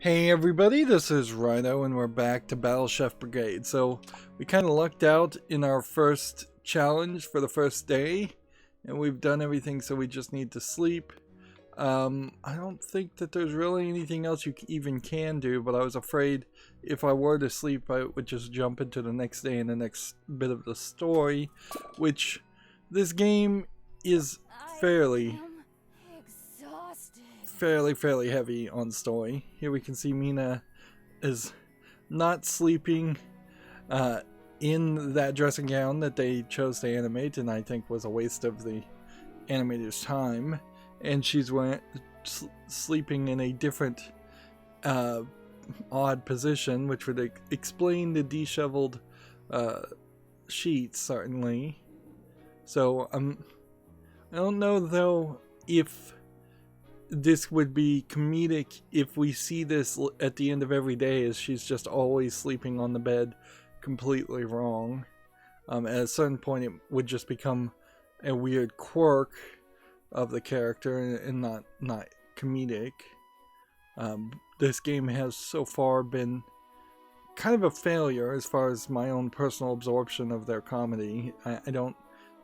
Hey everybody, this is Rydo and we're back to Battle Chef Brigade. So we kind of lucked out in our first challenge for the first day and we've done everything, so we just need to sleep. I don't think that there's really anything else you even can do, but I was afraid if I were to sleep I would just jump into the next day and the next bit of the story, which this game is fairly heavy on story. Here we can see Mina is not sleeping in that dressing gown that they chose to animate, and I think was a waste of the animator's time, and she's sleeping in a different odd position, which would explain the disheveled sheets, certainly. So I don't know though if this would be comedic if we see this at the end of every day as she's just always sleeping on the bed completely wrong. At a certain point it would just become a weird quirk of the character and not comedic. This game has so far been kind of a failure as far as my own personal absorption of their comedy. I don't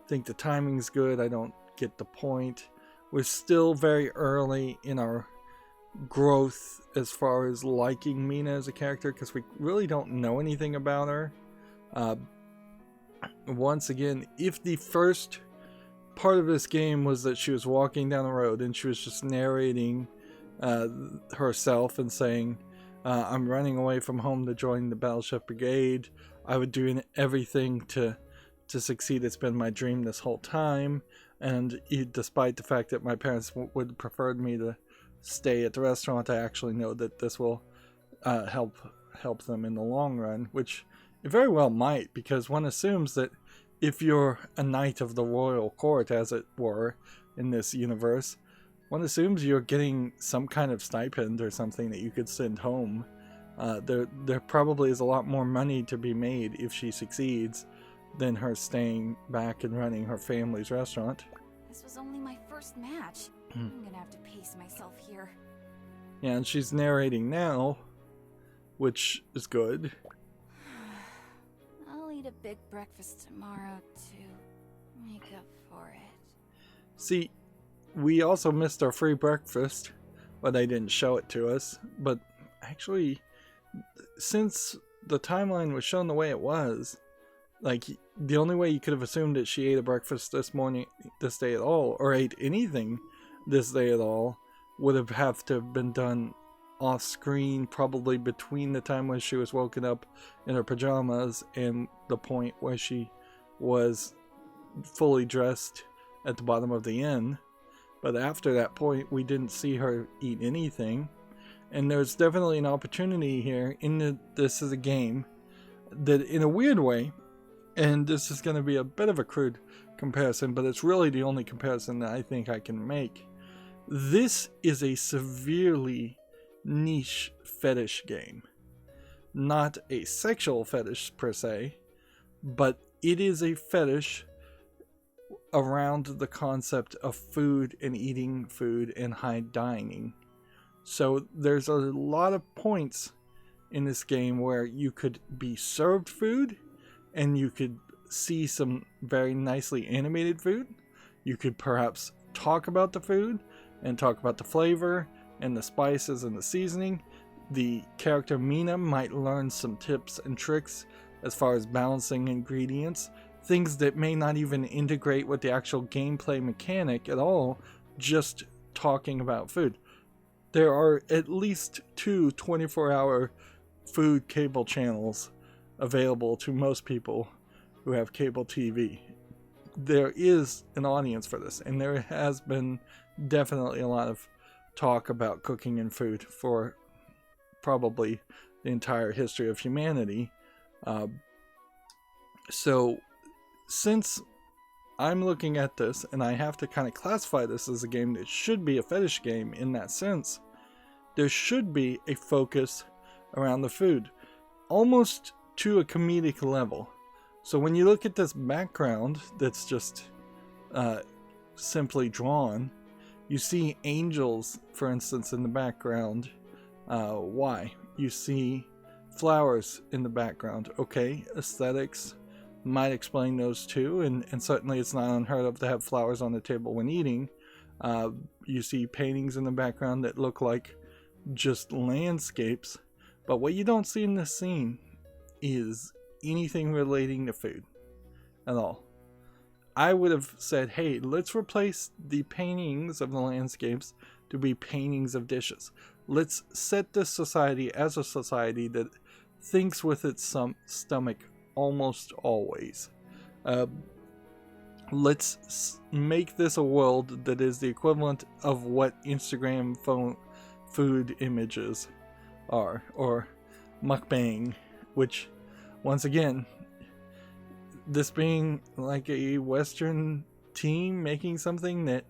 think the timing's good. I don't get the point. We're still very early in our growth as far as liking Mina as a character, because we really don't know anything about her. Once again, if the first part of this game was that she was walking down the road and she was just narrating herself and saying, I'm running away from home to join the Battle Chef Brigade, I would do everything to succeed, it's been my dream this whole time, and despite the fact that my parents would have preferred me to stay at the restaurant, I actually know that this will help them in the long run, which it very well might, because one assumes that if you're a knight of the royal court, as it were, in this universe, one assumes you're getting some kind of stipend or something that you could send home. There probably is a lot more money to be made if she succeeds than her staying back and running her family's restaurant. This was only my first match. I'm gonna have to pace myself here. Yeah, and she's narrating now, which is good. I'll eat a big breakfast tomorrow to make up for it. See, we also missed our free breakfast, but they didn't show it to us. But actually, since the timeline was shown the way it was, like, the only way you could have assumed that she ate a breakfast this day at all, or ate anything this day at all, would have to have been done off screen, probably between the time when she was woken up in her pajamas and the point where she was fully dressed at the bottom of the inn. But after that point, we didn't see her eat anything, and there's definitely an opportunity here this is a game that, in a weird way, and this is going to be a bit of a crude comparison, but it's really the only comparison that I think I can make. This is a severely niche fetish game. Not a sexual fetish per se, but it is a fetish around the concept of food and eating food and high dining. So there's a lot of points in this game where you could be served food, and you could see some very nicely animated food. You could perhaps talk about the food and talk about the flavor and the spices and the seasoning. The character Mina might learn some tips and tricks as far as balancing ingredients, things that may not even integrate with the actual gameplay mechanic at all, just talking about food. There are at least 2 24-hour food cable channels available to most people who have cable TV. There is an audience for this, and there has been definitely a lot of talk about cooking and food for probably the entire history of humanity. So since I'm looking at this and I have to kind of classify this as a game that should be a fetish game in that sense, there should be a focus around the food, almost to a comedic level. So when you look at this background that's just simply drawn, you see angels, for instance, in the background, Why? You see flowers in the background. Okay, aesthetics might explain those too, and certainly it's not unheard of to have flowers on the table when eating. You see paintings in the background that look like just landscapes, but what you don't see in this scene is anything relating to food at all. I would have said, hey, let's replace the paintings of the landscapes to be paintings of dishes. Let's set this society as a society that thinks with its stomach almost always. Let's make this a world that is the equivalent of what Instagram food images are, or mukbang, which, once again, this being like a Western team making something that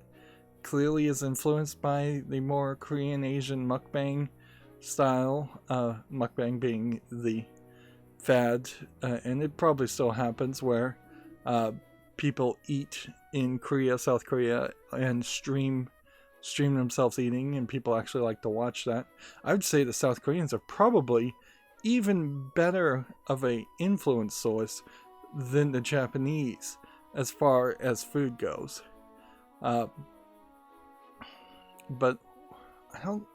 clearly is influenced by the more Korean Asian mukbang style, mukbang being the fad, and it probably still happens, where people eat in Korea, South Korea, and stream themselves eating, and people actually like to watch that. I would say the South Koreans are probably even better of a influence source than the Japanese as far as food goes. But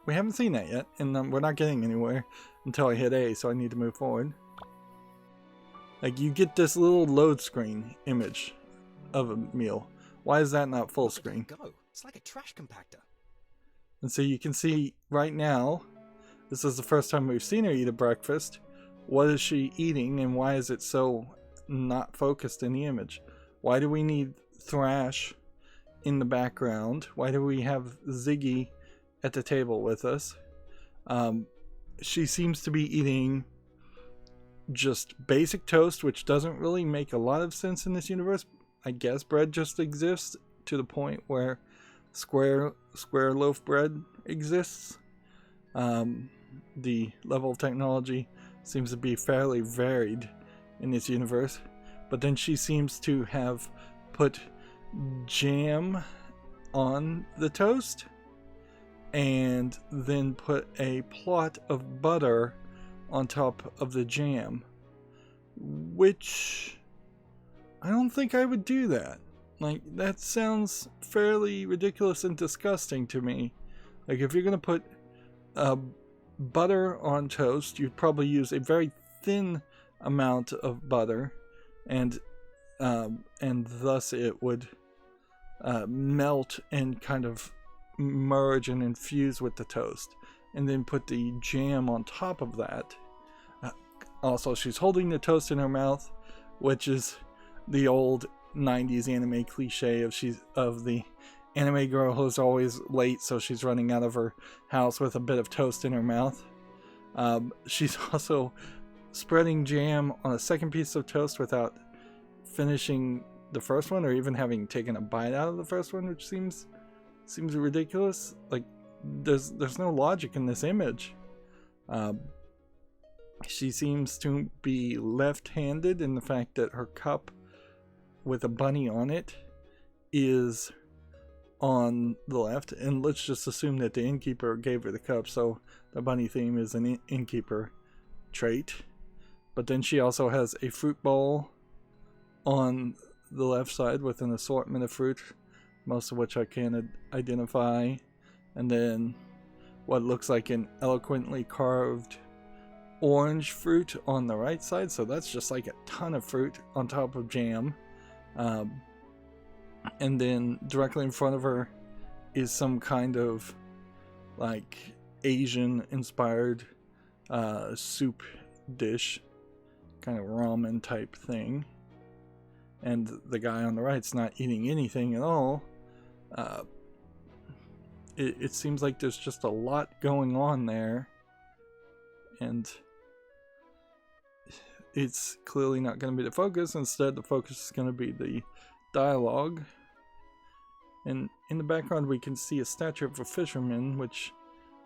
we haven't seen that yet, and we're not getting anywhere until I hit A, so I need to move forward. Like, you get this little load screen image of a meal. Why is that not full screen? It's like a trash compactor. And so you can see right now, this is the first time we've seen her eat a breakfast. What is she eating, and why is it so not focused in the image? Why do we need Thrash in the background? Why do we have Ziggy at the table with us? She seems to be eating just basic toast, which doesn't really make a lot of sense in this universe. I guess bread just exists to the point where square loaf bread exists. The level of technology seems to be fairly varied in this universe, but then she seems to have put jam on the toast and then put a plot of butter on top of the jam, which I don't think I would do that. Like, that sounds fairly ridiculous and disgusting to me. Like, if you're gonna put butter on toast, you'd probably use a very thin amount of butter, and thus it would melt and kind of merge and infuse with the toast, and then put the jam on top of that. Also, she's holding the toast in her mouth, which is the old 90s anime cliche of the anime girl who's always late, so she's running out of her house with a bit of toast in her mouth. She's also spreading jam on a second piece of toast without finishing the first one, or even having taken a bite out of the first one, which seems ridiculous. Like, there's no logic in this image. She seems to be left-handed in the fact that her cup with a bunny on it is on the left, and let's just assume that the innkeeper gave her the cup, so the bunny theme is an innkeeper trait. But then she also has a fruit bowl on the left side with an assortment of fruit, most of which I can't identify, and then what looks like an eloquently carved orange fruit on the right side, so that's just like a ton of fruit on top of jam. And then directly in front of her is some kind of like Asian inspired soup dish, kind of ramen type thing, and the guy on the right's not eating anything at all. It seems like there's just a lot going on there, and it's clearly not going to be the focus. Instead, the focus is going to be the dialogue. And in the background we can see a statue of a fisherman, which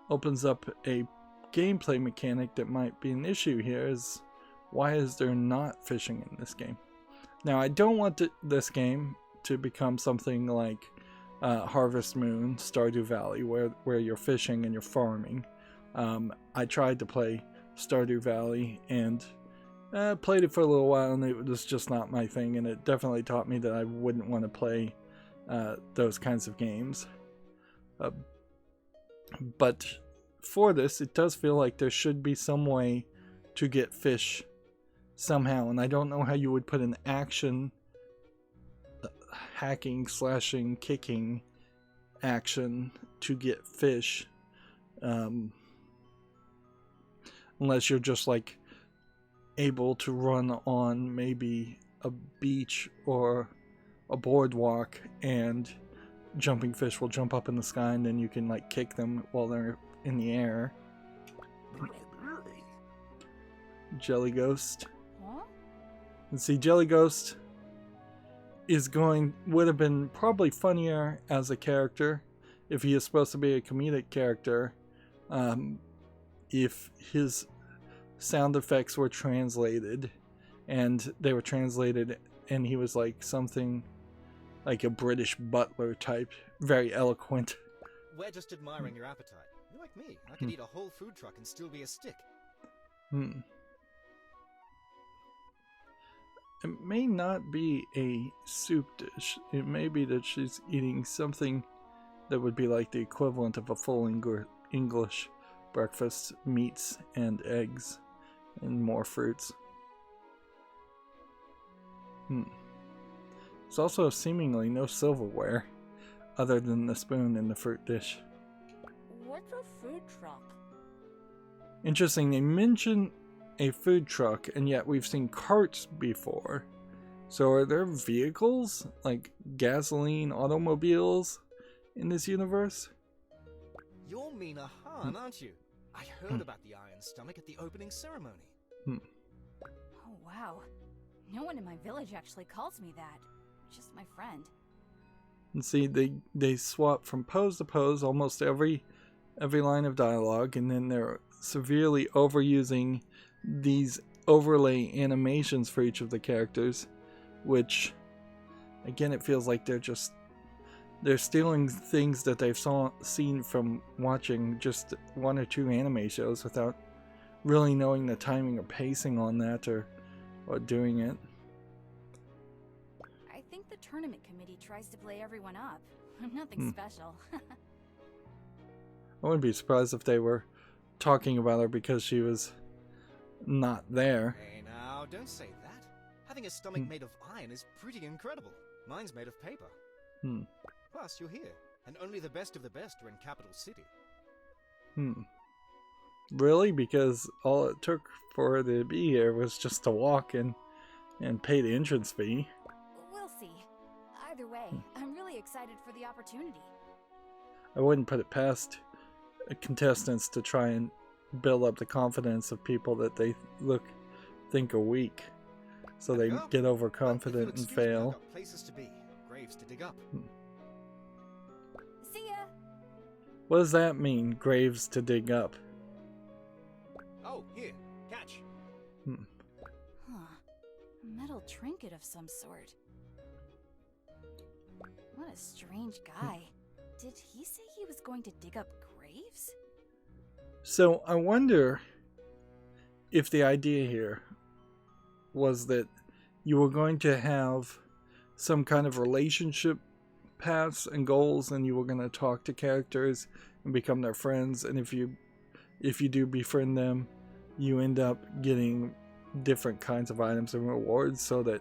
opens up a gameplay mechanic that might be an issue here. Is why is there not fishing in this game? Now, I don't want this game to become something like Harvest Moon, Stardew Valley, where you're fishing and you're farming. I tried to play Stardew Valley and played it for a little while, and it was just not my thing, and it definitely taught me that I wouldn't want to play those kinds of games. But for this, it does feel like there should be some way to get fish somehow, and I don't know how you would put an action hacking, slashing, kicking action to get fish, unless you're just like able to run on maybe a beach or a boardwalk, and jumping fish will jump up in the sky, and then you can like kick them while they're in the air. Jelly Ghost. Huh? And see, Jelly Ghost would have been probably funnier as a character if he is supposed to be a comedic character, if his sound effects were translated, and they were translated and he was like something like a British butler type, very eloquent. We're just admiring your appetite. You're like me. I could eat a whole food truck and still be a stick. It may not be a soup dish. It may be that she's eating something that would be like the equivalent of a full English breakfast: meats and eggs and more fruits. There's also seemingly no silverware other than the spoon in the fruit dish. What's a food truck? Interesting, they mention a food truck, and yet we've seen carts before. So are there vehicles, like gasoline automobiles, in this universe? You're Mina, aren't you? I heard about the Iron Stomach at the opening ceremony. Oh wow. No one in my village actually calls me that. Just my friend. And see, they swap from pose to pose almost every line of dialogue, and then they're severely overusing these overlay animations for each of the characters, which again, it feels like they're stealing things that they've seen from watching just one or two anime shows without really knowing the timing or pacing on that, or doing it. I think the tournament committee tries to play everyone up. I'm nothing special. I wouldn't be surprised if they were talking about her because she was not there. Hey now, don't say that. Having a stomach made of iron is pretty incredible. Mine's made of paper. Plus, you're here, and only the best of the best are in Capital City. Really? Because all it took for her to be here was just to walk and pay the entrance fee. We'll see. Either way, I'm really excited for the opportunity. I wouldn't put it past contestants to try and build up the confidence of people that they think are weak, so they get overconfident and fail. Got places to be, graves to dig up. See ya. What does that mean, graves to dig up? Oh, here, catch. A metal trinket of some sort. What a strange guy. Did he say he was going to dig up graves? So I wonder if the idea here was that you were going to have some kind of relationship paths and goals, and you were going to talk to characters and become their friends, and if you do befriend them, you end up getting different kinds of items and rewards, so that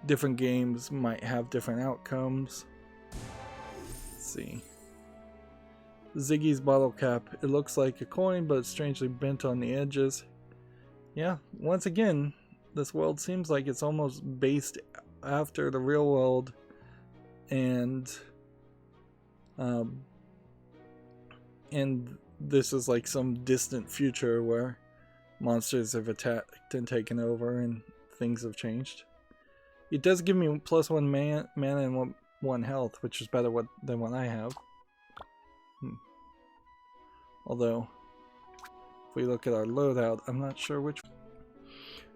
different games might have different outcomes. Let's see. Ziggy's bottle cap. It looks like a coin, but it's strangely bent on the edges. Yeah, once again, this world seems like it's almost based after the real world, and this is like some distant future where monsters have attacked and taken over and things have changed. It does give me +1 mana and 1 health, which is better than what I have. Although, if we look at our loadout, I'm not sure which.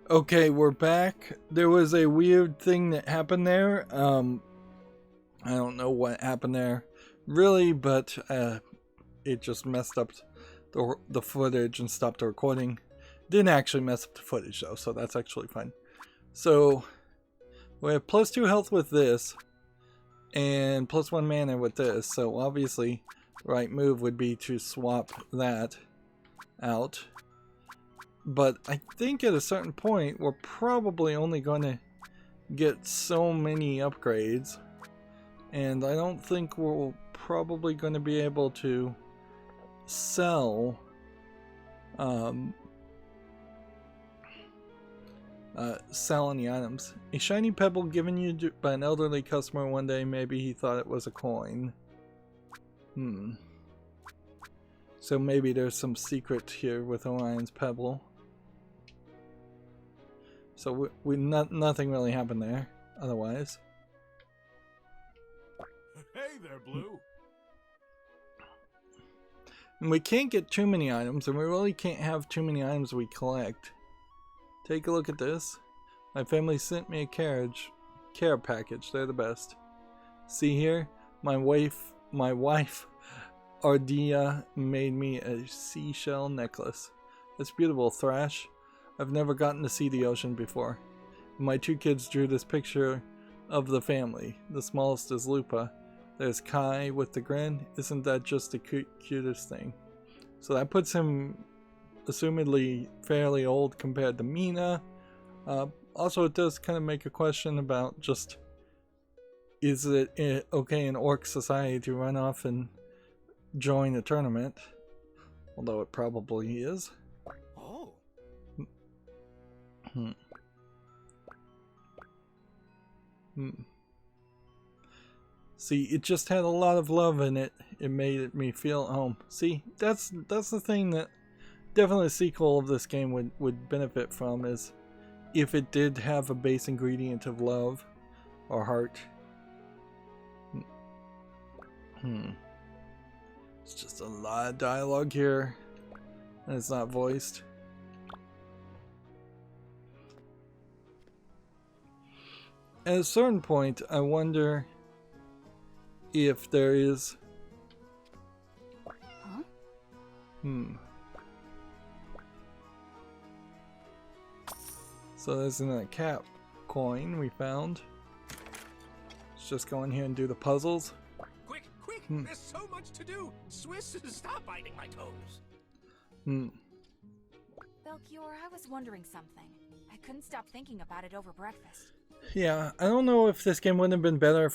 Okay, we're back. There was a weird thing that happened there. I don't know what happened there really, but it just messed up the footage and stopped the recording. Didn't actually mess up the footage though, so that's actually fine. So we have +2 health with this and +1 mana with this, so obviously the right move would be to swap that out. But I think at a certain point we're probably only going to get so many upgrades, and I don't think we're probably going to be able to sell sell any items. A shiny pebble given you by an elderly customer one day. Maybe he thought it was a coin. So maybe there's some secret here with Orion's pebble. So nothing really happened there otherwise. Hey there, Blue. And we can't get too many items, and we really can't have too many items we collect. Take a look at this. My family sent me a care package. They're the best. See here, my wife Ardia made me a seashell necklace. It's beautiful, Thrash. I've never gotten to see the ocean before. My 2 kids drew this picture of the family. The smallest is Lupa. There's Kai with the grin. Isn't that just the cutest thing? So that puts him assumedly fairly old compared to Mina. Also, it does kind of make a question about just, is it okay in Orc society to run off and join a tournament? Although it probably is. Oh. See, it just had a lot of love in it. It made me feel at home. See, that's the thing that definitely a sequel of this game would benefit from, is if it did have a base ingredient of love or heart. It's just a lot of dialogue here, and it's not voiced. At a certain point, I wonder if there is... Huh? So there's a cap coin we found. Let's just go in here and do the puzzles. Quick, there's so much to do. Swiss, stop biting my toes. Belchior, I was wondering something. I couldn't stop thinking about it over breakfast. Yeah, I don't know if this game wouldn't have been better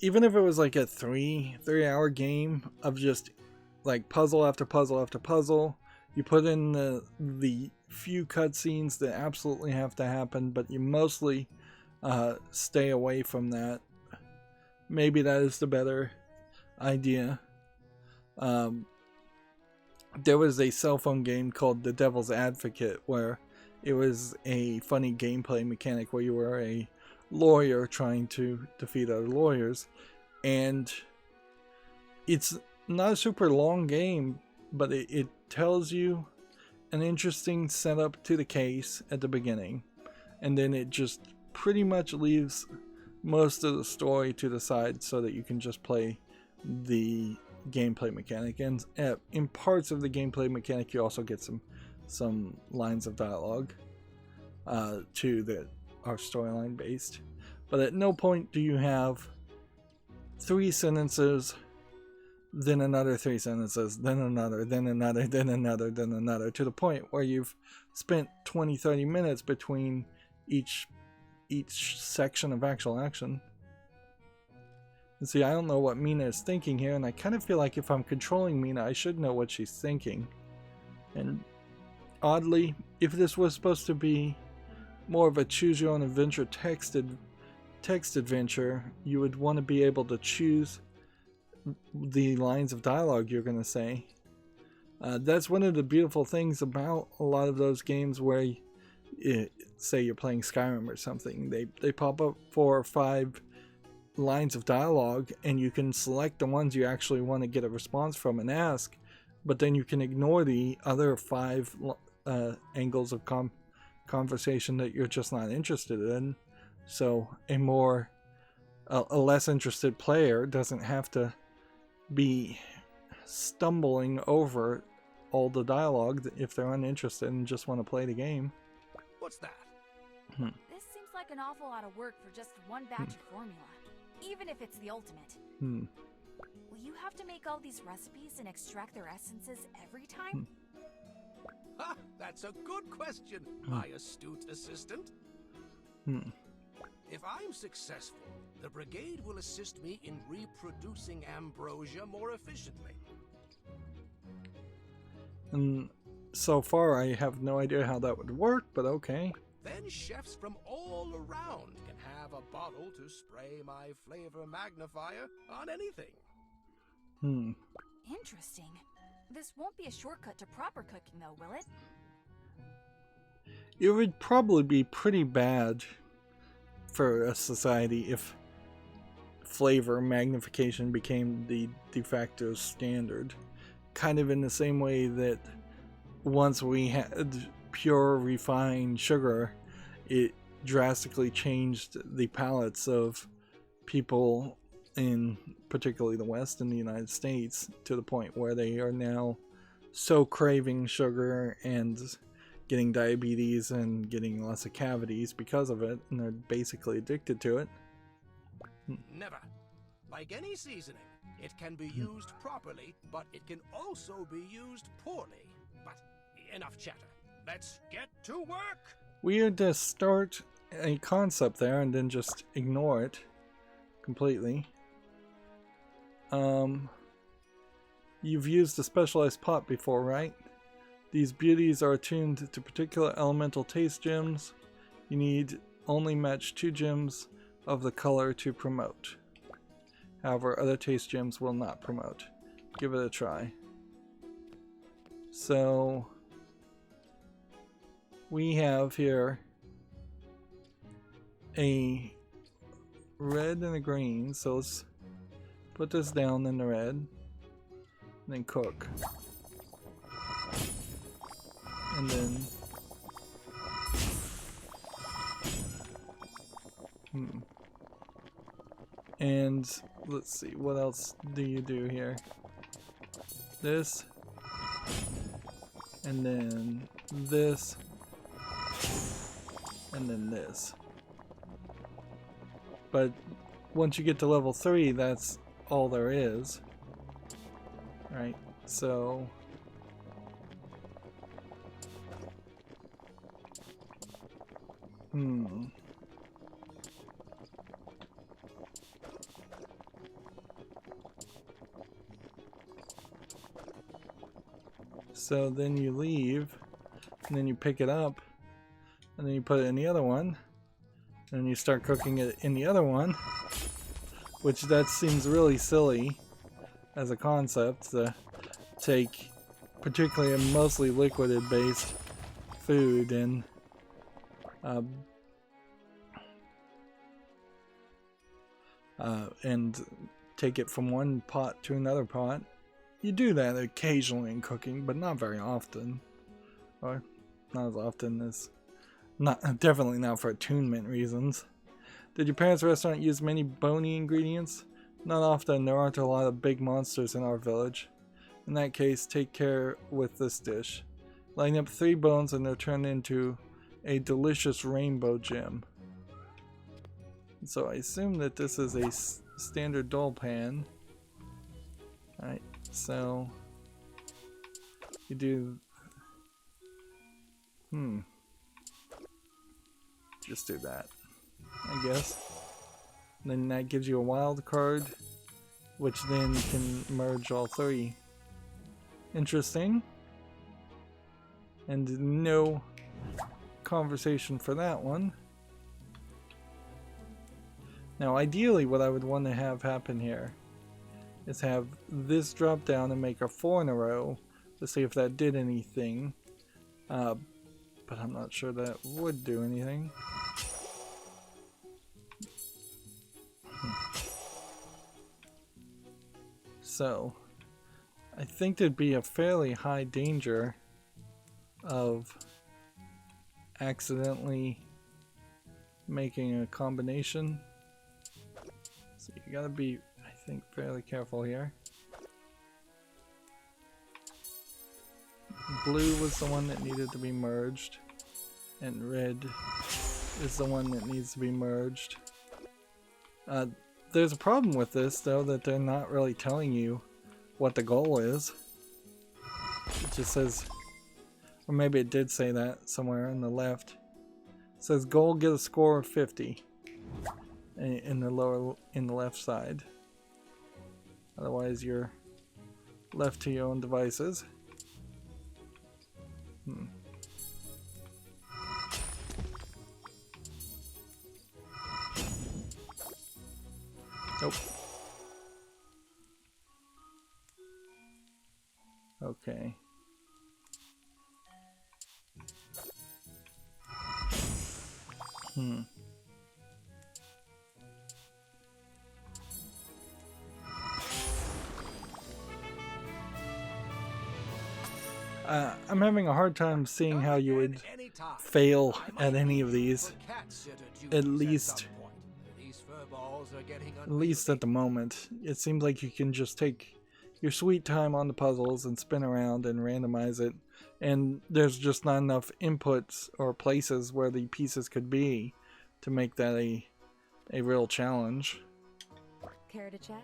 even if it was like a 3-hour game of just like puzzle after puzzle after puzzle. You put in the few cutscenes that absolutely have to happen, but you mostly stay away from that. Maybe that is the better idea. There was a cell phone game called The Devil's Advocate where it was a funny gameplay mechanic where you were a lawyer trying to defeat other lawyers, and it's not a super long game, but it tells you an interesting setup to the case at the beginning, and then it just pretty much leaves most of the story to the side so that you can just play the gameplay mechanic. And in parts of the gameplay mechanic you also get some lines of dialogue too that are storyline based, but at no point do you have 3 sentences, then another 3 sentences, then another, then another, then another, then another, to the point where you've spent 20-30 minutes between each section of actual action. And see, I don't know what Mina is thinking here, and I kind of feel like if I'm controlling Mina, I should know what she's thinking. And oddly, if this was supposed to be more of a choose your own adventure text adventure, you would want to be able to choose the lines of dialogue you're going to say. That's one of the beautiful things about a lot of those games where say you're playing Skyrim or something, they pop up 4 or 5 lines of dialogue and you can select the ones you actually want to get a response from and ask, but then you can ignore the other 5 angles of conversation that you're just not interested in. So a less interested player doesn't have to be stumbling over all the dialogue if they're uninterested and just want to play the game. What's that? This seems like an awful lot of work for just one batch of formula, even if it's the ultimate. Will you have to make all these recipes and extract their essences every time? Ha! That's a good question, my astute assistant. If I'm successful, the Brigade will assist me in reproducing ambrosia more efficiently. And so far, I have no idea how that would work, but okay. Then chefs from all around can have a bottle to spray my flavor magnifier on anything. Interesting. This won't be a shortcut to proper cooking, though, will it? It would probably be pretty bad for a society if flavor magnification became the de facto standard. Kind of in the same way that once we had pure refined sugar, it drastically changed the palates of people in particularly the West in the United States to the point where they are now so craving sugar and getting diabetes and getting lots of cavities because of it, and they're basically addicted to it. Never. Like any seasoning, it can be used properly, but it can also be used poorly. But enough chatter. Let's get to work! Weird to start a concept there and then just ignore it completely. You've used a specialized pot before, right? These beauties are attuned to particular elemental taste gems. You need only match 2 gems of the color to promote. However, other taste gems will not promote. Give it a try. So we have here a red and a green, so let's put this down in the red and then cook. And then and let's see, what else do you do here? This, and then this, and then this. But once you get to level 3, that's all there is. Right? So so then you leave, and then you pick it up, and then you put it in the other one, and you start cooking it in the other one, which that seems really silly as a concept to take particularly a mostly liquid based food and take it from one pot to another pot. You do that occasionally in cooking, but not very often, or not as often as, definitely not for attunement reasons. Did your parents' restaurant use many bony ingredients? Not often. There aren't a lot of big monsters in our village. In that case, take care with this dish. Line up 3 bones and they'll turn into a delicious rainbow gem. So I assume that this is a standard dole pan. Alright, so you do just do that, I guess. And then that gives you a wild card, which then can merge all 3. Interesting. And no conversation for that one. Now ideally what I would want to have happen here is have this drop down and make a 4 in a row to see if that did anything. But I'm not sure that would do anything. So I think there'd be a fairly high danger of accidentally making a combination. So you gotta be, I think, fairly careful here. blue was the one that needed to be merged, and red is the one that needs to be merged. There's a problem with this though, that they're not really telling you what the goal is. It just says, or maybe it did say that somewhere on the left. It says goal, get a score of 50 in the left side. Otherwise you're left to your own devices. Nope. Okay. I'm having a hard time seeing how you would fail at any of these, at least at the moment. It seems like you can just take your sweet time on the puzzles and spin around and randomize it, and there's just not enough inputs or places where the pieces could be to make that a real challenge. Care to chat?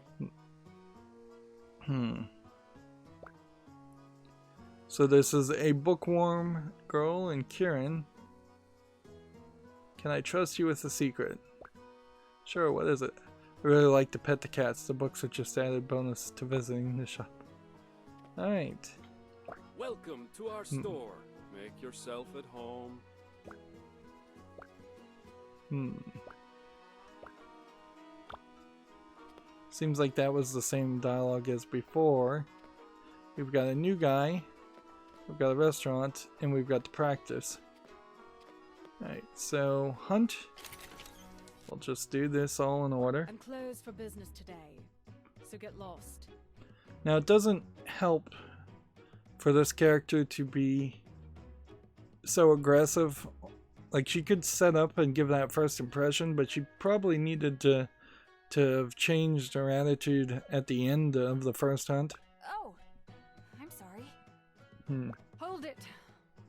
So this is a bookworm girl and Kieran. Can I trust you with a secret? Sure, what is it? I really like to pet the cats. The books are just added bonus to visiting the shop. Alright. Welcome to our store. Make yourself at home. Seems like that was the same dialogue as before. We've got a new guy, we've got a restaurant, and we've got the practice. Alright, so hunt. We'll just do this all in order. I'm closed for business today, so get lost. Now it doesn't help for this character to be so aggressive. Like, she could set up and give that first impression, but she probably needed to have changed her attitude at the end of the first hunt. Oh, I'm sorry. Hold it.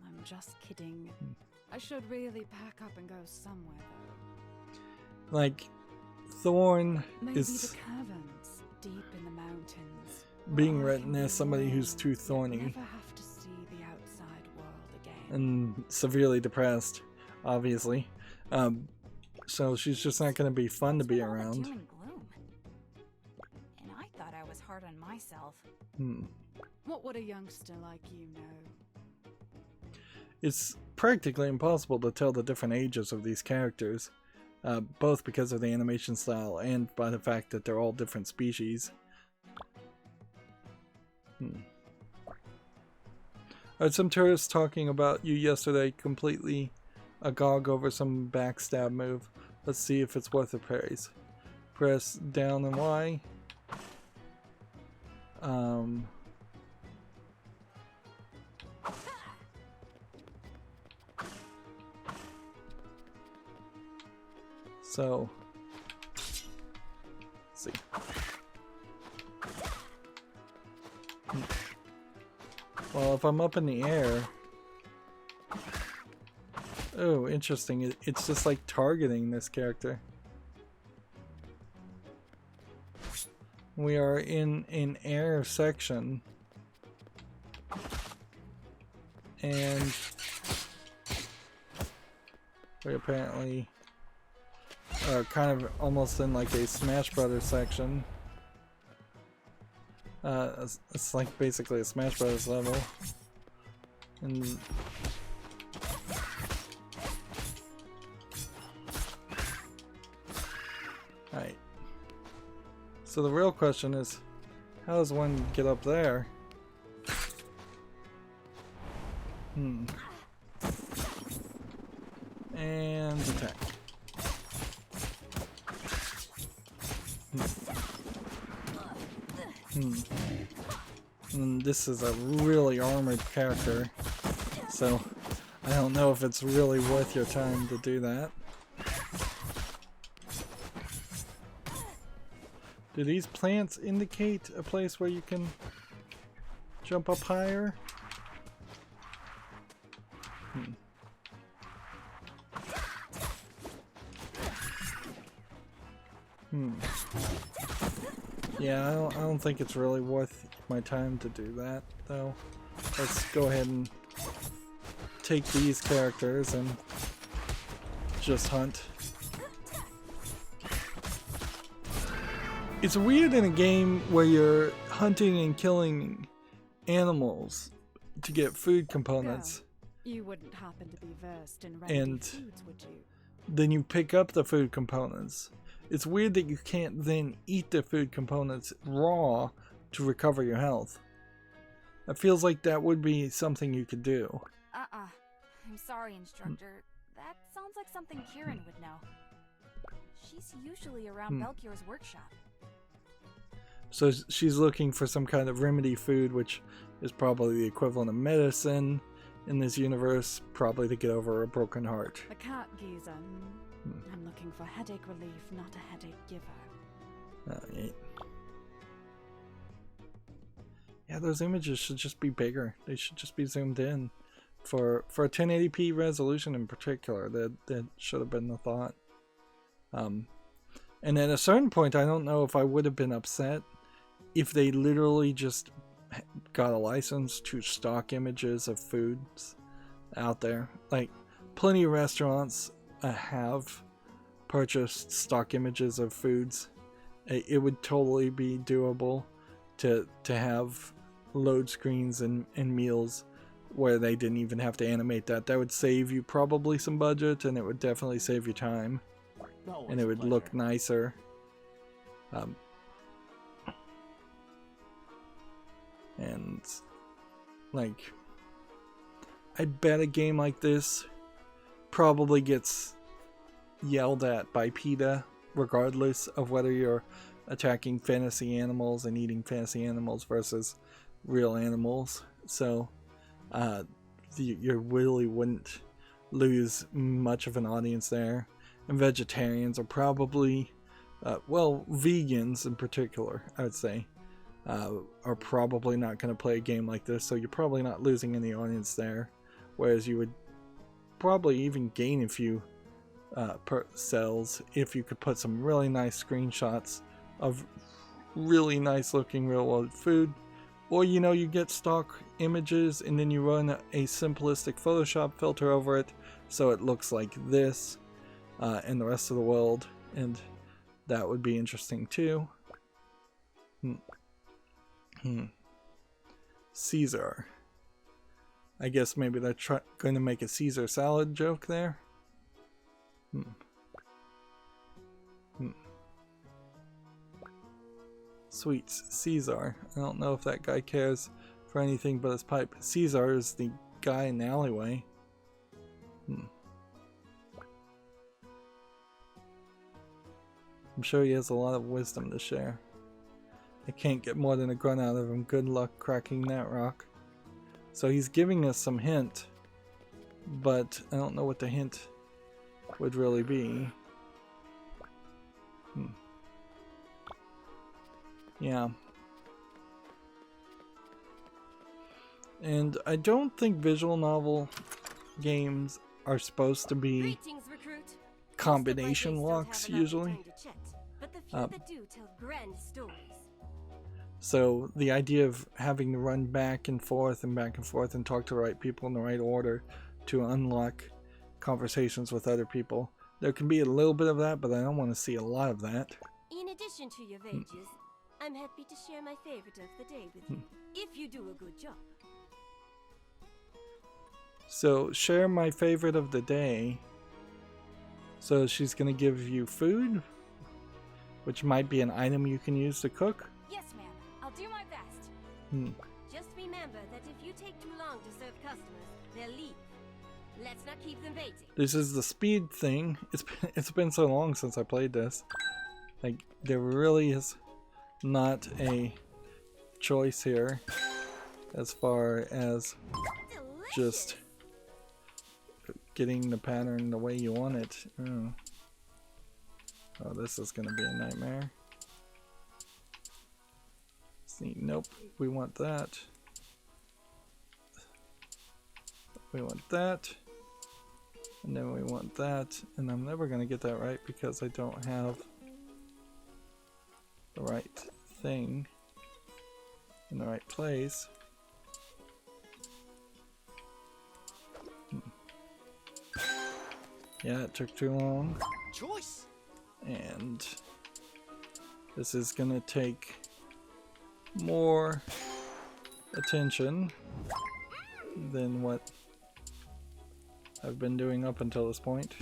I'm just kidding. I should really pack up and go somewhere though. Like, Thorn Maybe is the caverns deep in the mountains. being written as somebody who's too thorny Never have to see the outside world again. and severely depressed, obviously. So she's just not going to be fun to be around. Doom and gloom. And I thought I was hard on myself. What would a youngster like you know? It's practically impossible to tell the different ages of these characters, both because of the animation style and by the fact that they're all different species. I had some tourists talking about you yesterday, completely agog over some backstab move. Let's see if it's worth the praise. Press down and Y. So, let's see. Well, if I'm up in the air... Oh, interesting. It's just like targeting this character. We are in an air section. And we apparently are kind of almost in like a Smash Brothers section. It's like basically a Smash Brothers level. And alright. So the real question is, how does one get up there? And attack. And this is a really armored character, so I don't know if it's really worth your time to do that. Do these plants indicate a place where you can jump up higher? Yeah, I don't think it's really worth my time to do that, though. Let's go ahead and take these characters and just hunt. It's weird in a game where you're hunting and killing animals to get food components. You wouldn't happen to be versed in remedy foods, would you? Then you pick up the food components. It's weird that you can't then eat the food components raw to recover your health. It feels like that would be something you could do. I'm sorry, instructor. That sounds like something Kieran would know. She's usually around Belkior's workshop. So she's looking for some kind of remedy food, which is probably the equivalent of medicine in this universe, probably to get over a broken heart. The cat geezer. I'm looking for headache relief, not a headache giver. Yeah, those images should just be bigger. They should just be zoomed in. For a 1080p resolution in particular, that should have been the thought. And at a certain point, I don't know if I would have been upset if they literally just got a license to stock images of foods out there. Like, plenty of restaurants have purchased stock images of foods. It would totally be doable to have load screens and meals where they didn't even have to animate that. That would save you probably some budget, and it would definitely save you time. And it would look nicer. And like, I bet a game like this probably gets yelled at by PETA regardless of whether you're attacking fantasy animals and eating fantasy animals versus real animals. So you really wouldn't lose much of an audience there. And vegetarians are probably, well, vegans in particular, I would say, are probably not going to play a game like this, so you're probably not losing any audience there. Whereas you would probably even gain a few cells if you could put some really nice screenshots of really nice looking real world food. Or, you know, you get stock images and then you run a simplistic Photoshop filter over it so it looks like this in the rest of the world, and that would be interesting too. Caesar. I guess maybe they're going to make a Caesar salad joke there. Sweets. Caesar. I don't know if that guy cares for anything but his pipe. Caesar is the guy in the alleyway. I'm sure he has a lot of wisdom to share. I can't get more than a grunt out of him. Good luck cracking that rock. So he's giving us some hint, but I don't know what the hint would really be. Yeah. And I don't think visual novel games are supposed to be combination locks usually. So the idea of having to run back and forth and talk to the right people in the right order to unlock conversations with other people. There can be a little bit of that, but I don't want to see a lot of that. In addition to your wages, I'm happy to share my favorite of the day with you, if you do a good job. So, share my favorite of the day. So she's going to give you food, which might be an item you can use to cook. Yes, ma'am. I'll do my best. Just remember that if you take too long to serve customers, they'll leave. Let's not keep them waiting. This is the speed thing. It's been so long since I played this. Like, there really is not a choice here as far as just getting the pattern the way you want it. Oh, this is gonna be a nightmare. See, nope, we want that. We want that. And then we want that, and I'm never going to get that right because I don't have the right thing in the right place. Yeah, it took too long. Choice. And this is gonna take more attention than what I've been doing up until this point.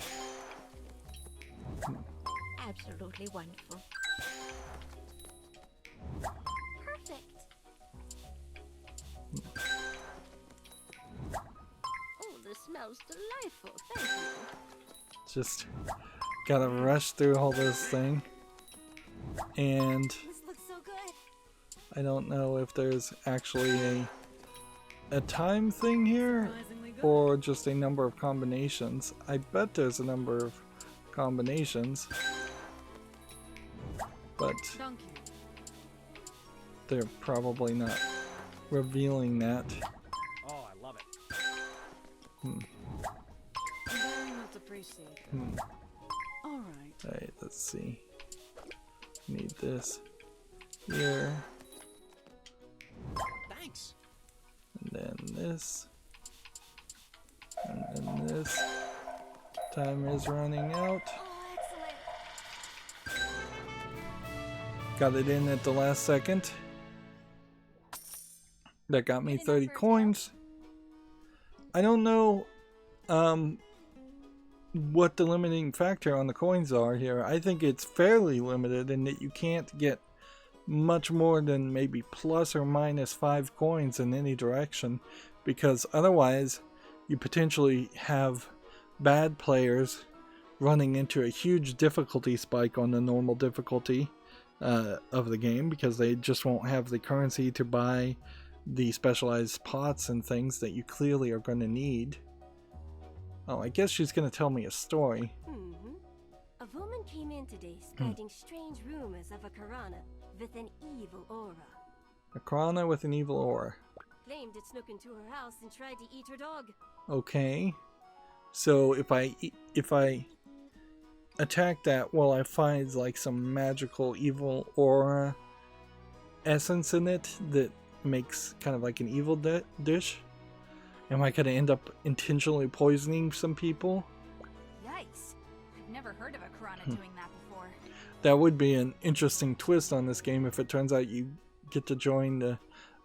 Absolutely wonderful. Perfect. Oh, this smells delightful. Thank you. Just gotta rush through all this thing. And This looks so good. I don't know if there's actually a time thing here or just a number of combinations. I bet there's a number of combinations, but they're probably not revealing that. Oh, I love it. Very much appreciated. Alright. Alright, let's see. Need this here. Thanks. And then this. And then this. Time is running out. Oh, excellent. Got it in at the last second. That got me 30 coins. I don't know what the limiting factor on the coins are here. I think it's fairly limited in that you can't get much more than maybe plus or minus 5 coins in any direction, because otherwise you potentially have bad players running into a huge difficulty spike on the normal difficulty of the game, because they just won't have the currency to buy the specialized pots and things that you clearly are going to need. Oh, I guess she's going to tell me a story. A woman came in today spreading strange rumors of a Karana with an evil aura. A Krana with an evil aura. Claimed it snuck into her house and tried to eat her dog. Okay. So if I attack that, will I find like some magical evil aura essence in it that makes kind of like an evil dish? Am I going to end up intentionally poisoning some people? Yikes. I've never heard of a Karana doing that before. That would be an interesting twist on this game if it turns out you get to join the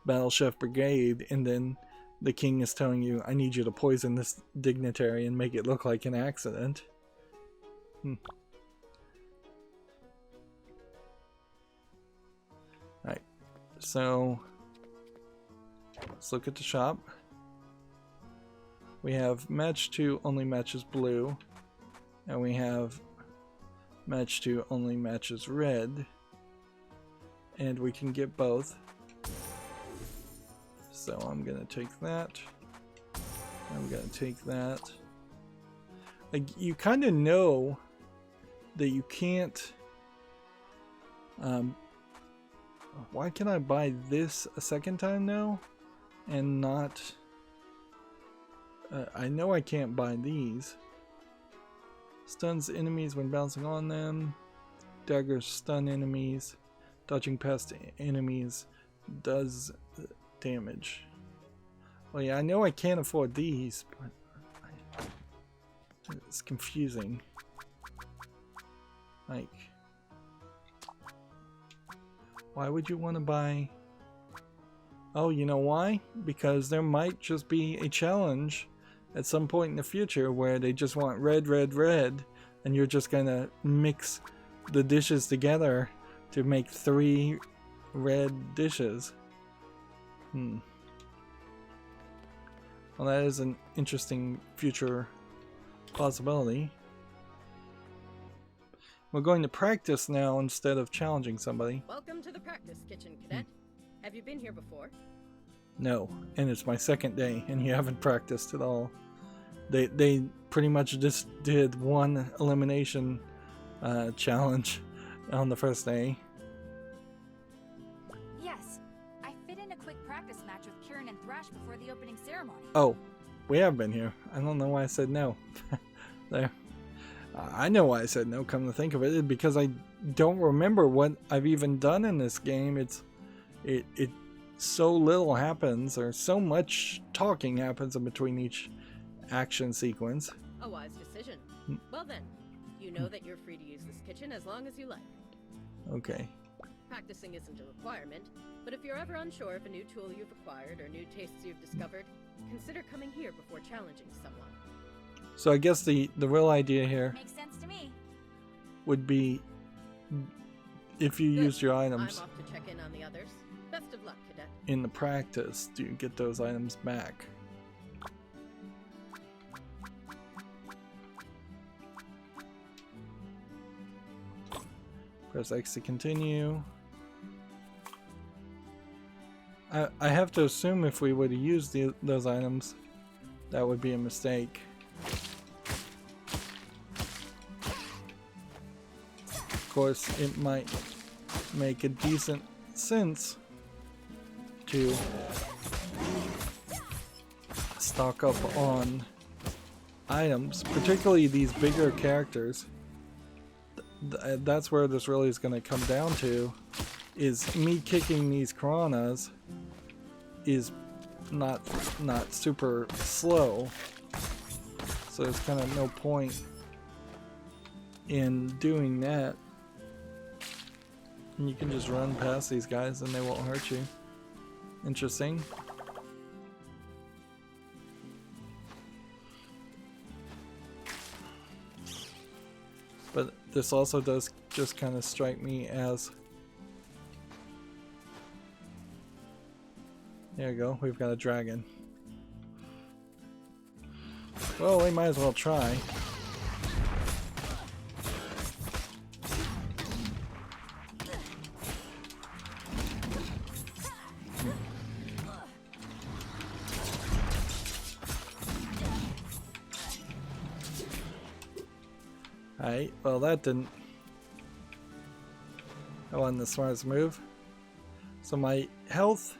Battle Chef Brigade and then the king is telling you, I need you to poison this dignitary and make it look like an accident. Alright, so let's look at the shop. We have match 2 only matches blue, and we have match 2 only matches red, and we can get both. So I'm gonna take that. I'm gonna take that. Like, you kind of know that you can't. Why can I buy this a second time now, and not? I know I can't buy these. Stuns enemies when bouncing on them. Daggers stun enemies. Dodging past enemies does damage. Well, yeah, I know I can't afford these, but it's confusing. Like, why would you want to buy? Oh, you know why? Because there might just be a challenge at some point in the future where they just want red, red, red, and you're just gonna mix the dishes together to make 3 red dishes. Well, that is an interesting future possibility. We're going to practice now instead of challenging somebody. Welcome to the practice kitchen, cadet. Have you been here before? No, and it's my second day, and you haven't practiced at all. They pretty much just did one elimination challenge on the first day. Yes, I fit in a quick practice match with Mina and Thrash before the opening ceremony. Oh, we have been here. I don't know why I said no. There. I know why I said no, come to think of it, because I don't remember what I've even done in this game. It so little happens, or so much talking happens in between each action sequence. A wise decision. Well then, you know that you're free to use this kitchen as long as you like. Okay. Practicing isn't a requirement, but if you're ever unsure of a new tool you've acquired or new tastes you've discovered, consider coming here before challenging someone. So I guess the real idea here Makes sense to me. would be if you use your items I'm off to check in on the others. Best of luck, Cadet. in the practice, do you get those items back? Press X to continue. I have to assume if we would have used those items, that would be a mistake. Of course, it might make a decent sense to stock up on items, particularly these bigger characters. That's where this really is going to come down to, is me kicking these piranhas is not super slow, so there's kind of no point in doing that. And you can just run past these guys and they won't hurt you. Interesting. But this also does just kind of strike me as... There you go, we've got a dragon. Well, we might as well try. Alright, well that didn't... That wasn't the smartest move. So my health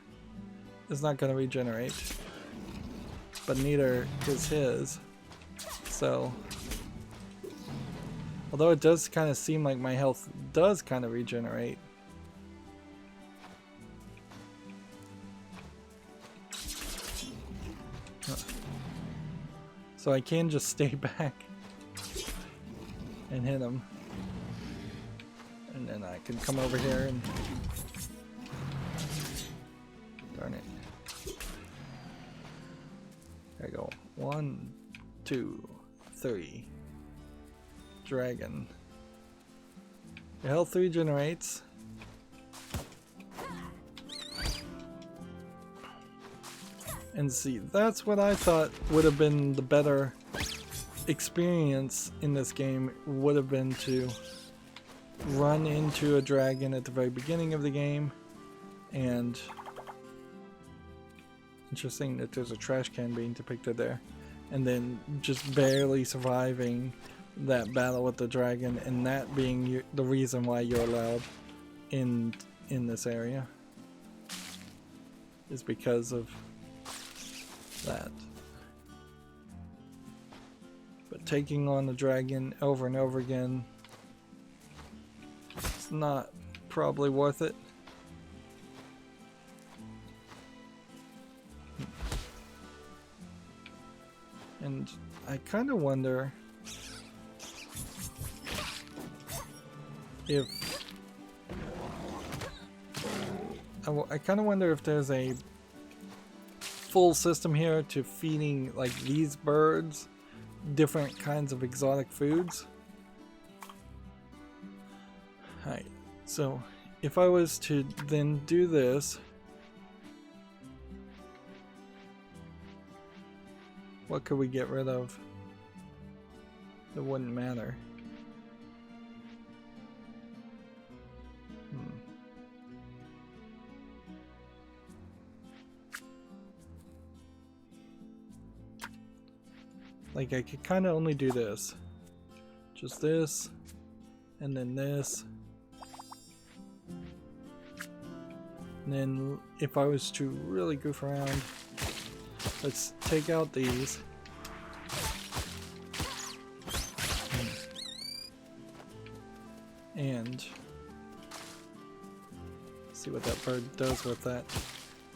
is not going to regenerate, but neither is his. So, although it does kind of seem like my health does kind of regenerate, so I can just stay back and hit him, and then I can come over here and darn it. There I go. 1, 2, 3. Dragon. Your health regenerates. And see, that's what I thought would have been the better experience in this game, would have been to run into a dragon at the very beginning of the game. And interesting that there's a trash can being depicted there, and then just barely surviving that battle with the dragon, and that being the reason why you're allowed in this area is because of that. But taking on the dragon over and over again, it's not probably worth it. And I kind of wonder if I kind of wonder if there's a full system here to feeding like these birds different kinds of exotic foods. Alright, so if I was to then do this, what could we get rid of? It wouldn't matter. Like I could kind of only do this. Just this, and then this. And then if I was to really goof around, let's take out these. And see what that bird does with that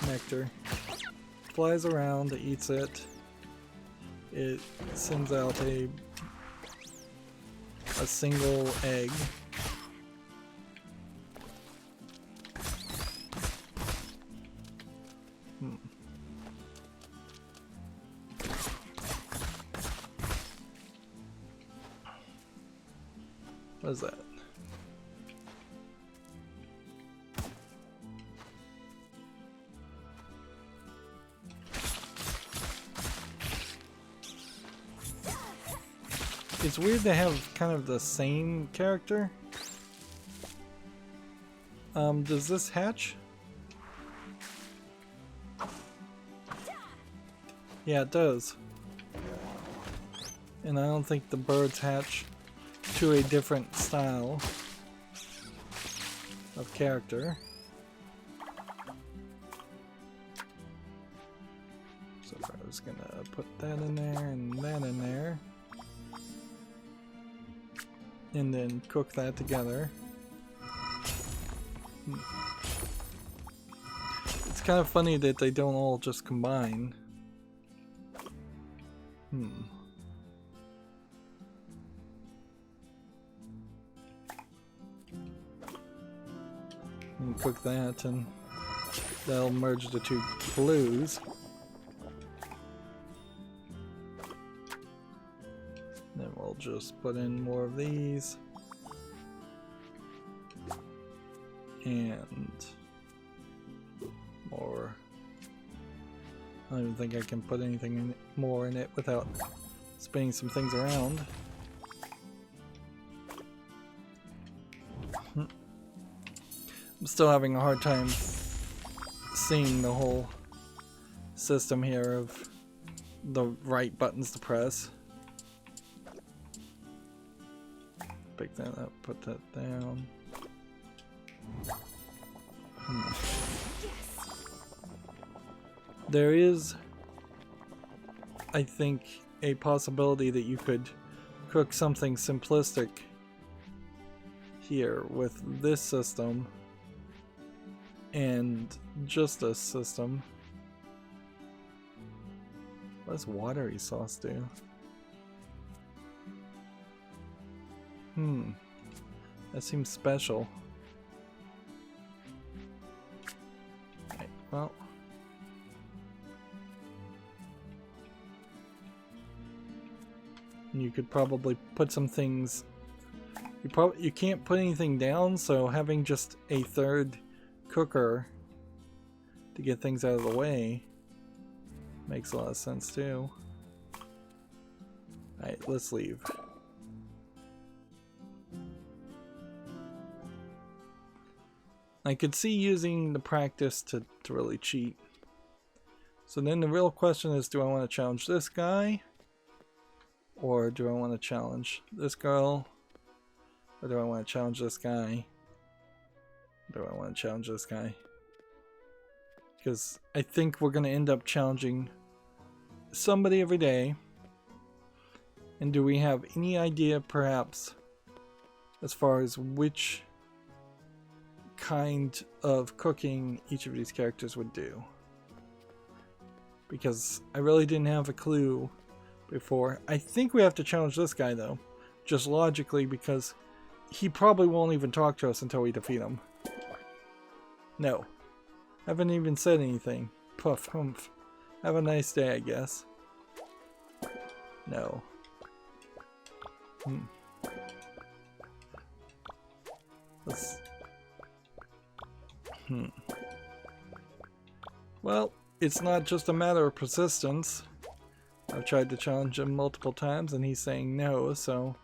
nectar. Flies around, eats it. It sends out a single egg. What is that? It's weird to have kind of the same character. Does this hatch? Yeah, it does. And I don't think the birds hatch to a different style of character. So I was gonna put that in there and that in there. And then cook that together. It's kind of funny that they don't all just combine. And cook that, and that'll merge the two blues. Then we'll just put in more of these. And more. I don't even think I can put anything more in it without spinning some things around. I'm still having a hard time seeing the whole system here of the right buttons to press. Pick that up, put that down. There is, I think, a possibility that you could cook something simplistic here with this system and just this system. What does watery sauce do? That seems special. Right, well. You could probably put some things. You can't put anything down, so having just a third cooker to get things out of the way makes a lot of sense too. Alright, let's leave. I could see using the practice to really cheat. So then the real question is, do I want to challenge this guy? Or do I want to challenge this girl? Or do I want to challenge this guy? Do I want to challenge this guy? Because I think we're going to end up challenging somebody every day. And do we have any idea, perhaps, as far as which kind of cooking each of these characters would do? Because I really didn't have a clue before. I think we have to challenge this guy though, just logically, because he probably won't even talk to us until we defeat him. No. Haven't even said anything. Puff, humph. Have a nice day, I guess. No. Let's... Well, it's not just a matter of persistence. I've tried to challenge him multiple times and he's saying no, so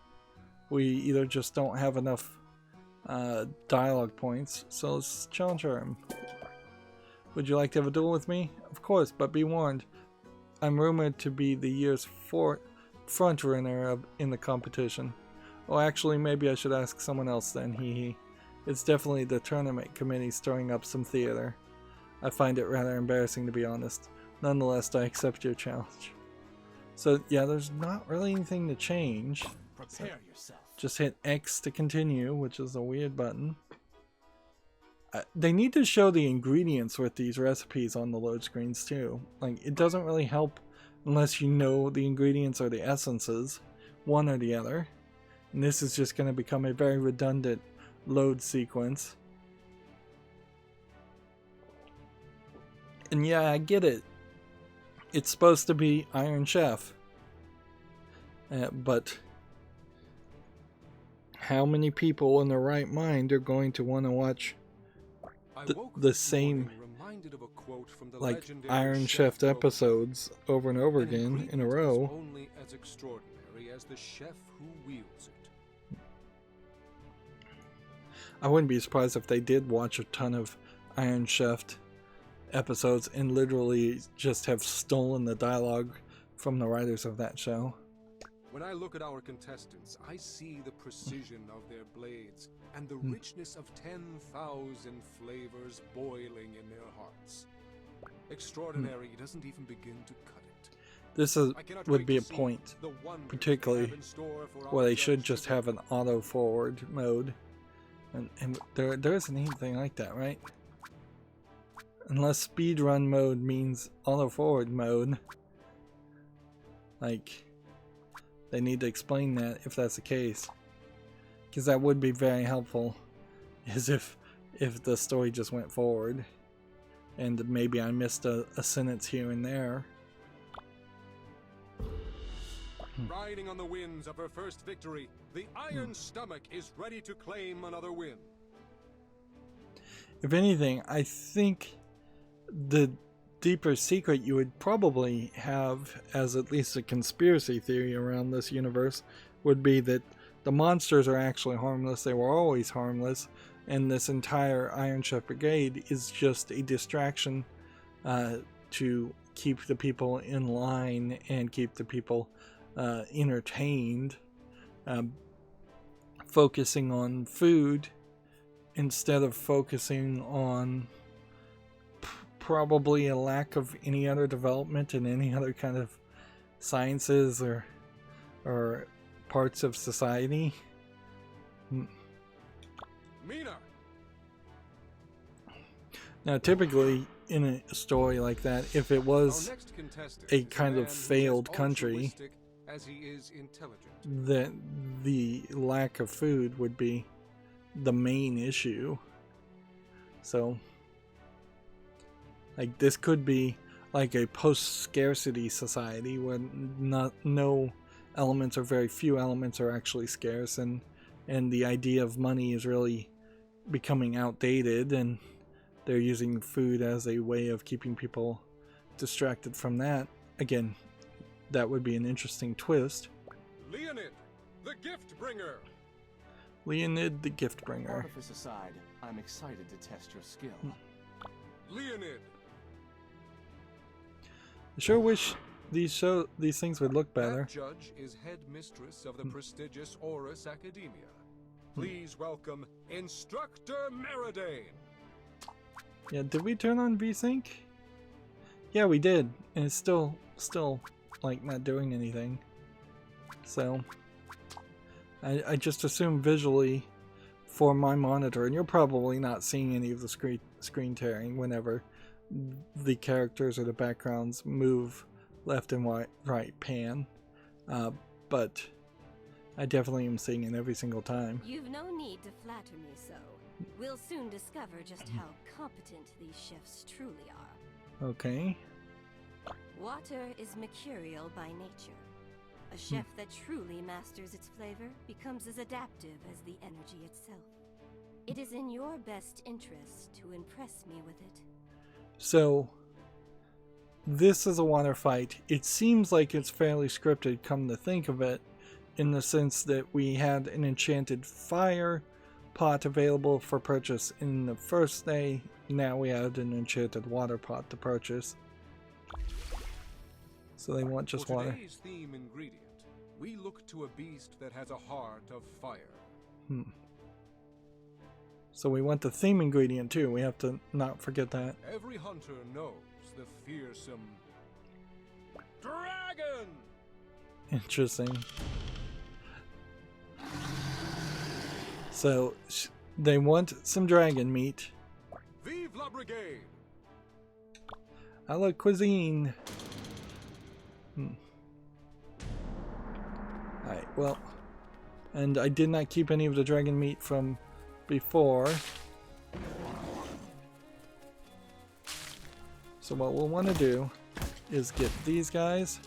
we either just don't have enough dialogue points, so let's challenge him. Would you like to have a duel with me? Of course, but be warned, I'm rumored to be the year's front runner in the competition. Oh, actually, maybe I should ask someone else then, hee. It's definitely the tournament committee stirring up some theater. I find it rather embarrassing, to be honest. Nonetheless, I accept your challenge. So, yeah, there's not really anything to change. Prepare yourself. just hit X to continue, which is a weird button. They need to show the ingredients with these recipes on the load screens too. Like, it doesn't really help unless you know the ingredients or the essences, one or the other. And this is just going to become a very redundant load sequence. And yeah, I get it. It's supposed to be Iron Chef. But how many people in their right mind are going to want to watch the same like Iron Chef episodes over and over again in a row? Only as extraordinary as the chef who wields it. I wouldn't be surprised if they did watch a ton of Iron Chef episodes and literally just have stolen the dialogue from the writers of that show. When I look at our contestants, I see the precision of their blades and the richness of 10,000 flavors boiling in their hearts. Extraordinary doesn't even begin to cut it. This would be a point, particularly where they should just have an auto-forward mode. And there isn't anything like that, right? Unless speedrun mode means auto-forward mode. Like, they need to explain that if that's the case. Because that would be very helpful, is if the story just went forward. And maybe I missed a sentence here and there. Riding on the winds of her first victory, the Iron Stomach is ready to claim another win. If anything, I think the deeper secret you would probably have as at least a conspiracy theory around this universe would be that the monsters are actually harmless. They were always harmless, and this entire Iron Chef Brigade is just a distraction to keep the people in line and keep the people entertained, focusing on food instead of focusing on probably a lack of any other development in any other kind of sciences or parts of society. Mina. Now, typically in a story like that, if it was a kind of failed country, as he is intelligent, then the lack of food would be the main issue. So, like, this could be like a post-scarcity society where no elements or very few elements are actually scarce, and the idea of money is really becoming outdated, and they're using food as a way of keeping people distracted from that. Again, that would be an interesting twist. Leonid, the gift bringer. Leonid, the gift bringer. Artifice aside, I'm excited to test your skill. Leonid. I sure wish these things would look better. That judge is head mistress of the prestigious Horus Academia. Please welcome Instructor Meridane. Yeah, did we turn on VSync? Yeah, we did, and it's still like not doing anything. So I just assume visually for my monitor, and you're probably not seeing any of the screen tearing whenever the characters or the backgrounds move left and right pan, but I definitely am seeing it every single time. You've no need to flatter me so. We'll soon discover just how competent these chefs truly are. Okay. Water is mercurial by nature. A chef that truly masters its flavor becomes as adaptive as the energy itself. It is in your best interest to impress me with it. So, this is a water fight. It seems like it's fairly scripted, come to think of it, in the sense that we had an enchanted fire pot available for purchase in the first day. Now we have an enchanted water pot to purchase. So they want just water. For today's theme ingredient, we look to a beast that has a heart of fire. So we want the theme ingredient too. We have to not forget that. Every hunter knows the fearsome dragon. Interesting. So they want some dragon meat. Vive la Brigade! I like cuisine. Alright, well. And I did not keep any of the dragon meat from before. So what we'll want to do is get these guys.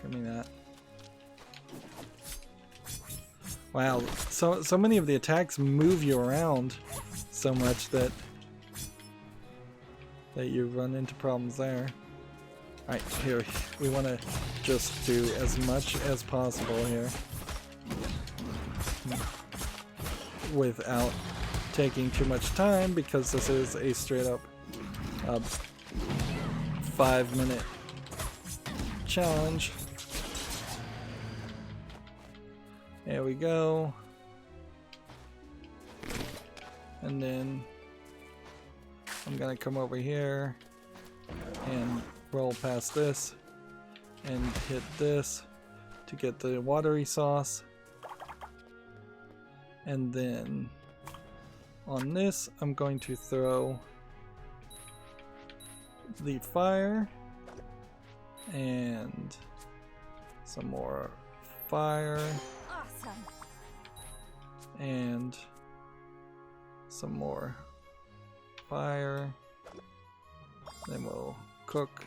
Give me that. Wow, so many of the attacks move you around so much that you run into problems there. Alright, here, we want to just do as much as possible here without taking too much time, because this is a straight up 5-minute challenge. There we go. And then I'm gonna come over here and roll past this and hit this to get the watery sauce. And then on this, I'm going to throw the fire and some more fire. Awesome. And some more fire. Then we'll cook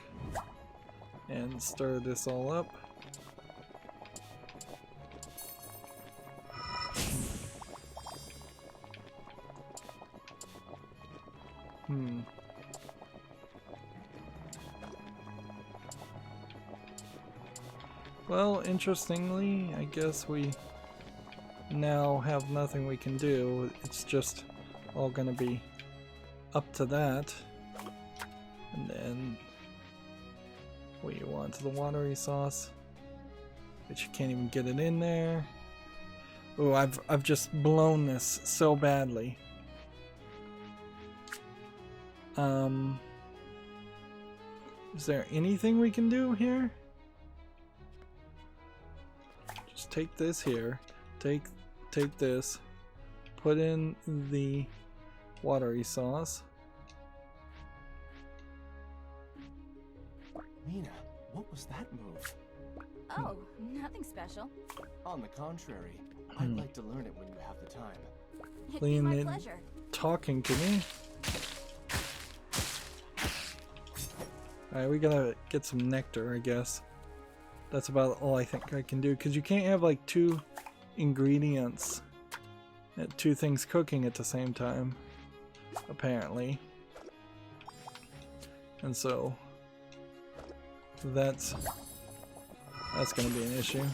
and stir this all up. Well, interestingly, I guess we now have nothing we can do. It's just all gonna be up to that. And then we want the watery sauce, but you can't even get it in there. Oh, I've just blown this so badly. Is there anything we can do here? Just take this here, take this, put in the watery sauce. Mina, what was that move? Oh, nothing special. On the contrary, I'd like to learn it when you have the time. It'd be my Leonid pleasure. talking to me. Alright, we gotta get some nectar, I guess. That's about all I think I can do, because you can't have like two ingredients, two things cooking at the same time, apparently. And so that's gonna be an issue.